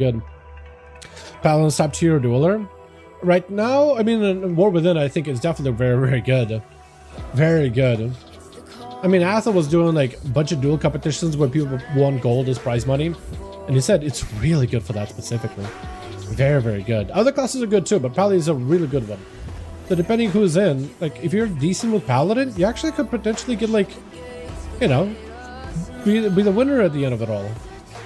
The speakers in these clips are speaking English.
good. Paladin's top tier dueler. Right now, I mean, War Within, I think is definitely very, very good. Very good. I mean, Atha was doing like a bunch of duel competitions where people won gold as prize money. And he said it's really good for that specifically. Very, very good. Other classes are good too, but Paladin is a really good one. So depending who's in, like if you're decent with Paladin, you actually could potentially get like, you know, be the winner at the end of it all.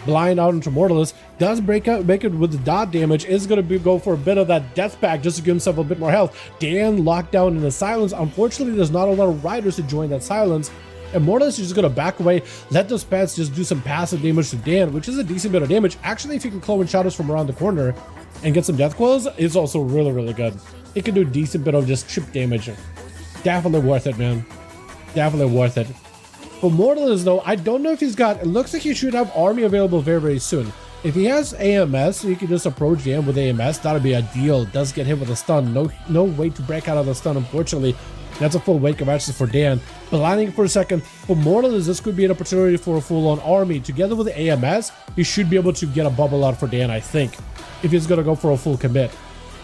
Blind out into Mortaliz does make it with the dot damage, is going to go for a bit of that death pack just to give himself a bit more health. Dan locked down in the silence. Unfortunately, there's not a lot of riders to join that silence. And Mortaliz is just going to back away, let those pets just do some passive damage to Dan, which is a decent bit of damage. Actually, if you can clone in shadows from around the corner and get some death quills, it's also really, really good. It can do a decent bit of just chip damage. Definitely worth it, man. Definitely worth it. For Mortaliz, though, I don't know if he's got... It looks like he should have army available very, very soon. If he has AMS, so he can just approach Dan with AMS, that'll be ideal. Does get hit with a stun. No way to break out of the stun, unfortunately. That's a full wake of actions for Dan. But landing for a second, for Mortaliz, this could be an opportunity for a full-on army. Together with the AMS, he should be able to get a bubble out for Dan, I think, if he's going to go for a full commit.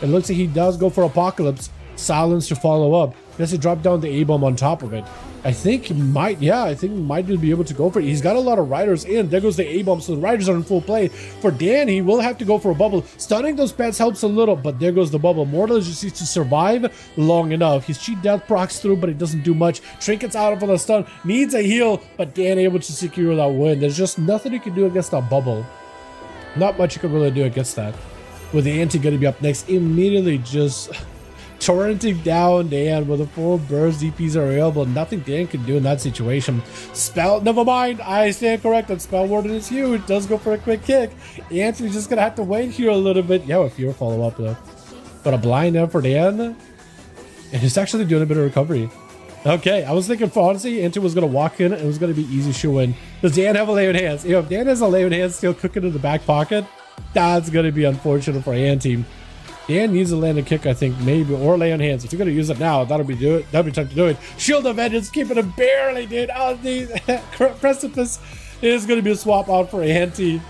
It looks like he does go for Apocalypse. Silence to follow up. He has to drop down the A-bomb on top of it. I think he might, yeah, I think he might be able to go for it. He's got a lot of riders in. There goes the A-bomb, so the riders are in full play. For Dan, he will have to go for a bubble. Stunning those pets helps a little, but there goes the bubble. Mortaliz just needs to survive long enough. His cheat death procs through, but it doesn't do much. Trinkets out for the stun. Needs a heal, but Dan able to secure that win. There's just nothing you can do against that bubble. Not much you can really do against that. With the anti going to be up next, immediately just... torrenting down Dan with a full burst. DPs are available. Nothing Dan can do in that situation. Spell, never mind. I stand corrected. Spell Warden is huge. Does go for a quick kick. Anthony's just gonna have to wait here a little bit. Yeah, with fear follow up though. But a blind up for Dan. And he's actually doing a bit of recovery. Okay, I was thinking for honestly, Anthony was gonna walk in and it was gonna be easy shoe in. Does Dan have a lay on hands? You know, if Dan has a lay on hands still cooking in the back pocket, that's gonna be unfortunate for Anti. Dan needs to land a kick, I think, maybe, or lay on hands. If you're gonna use it now, that'll be time to do it. Shield of Vengeance, keeping it barely, dude. Oh, the precipice is gonna be a swap out for Anti.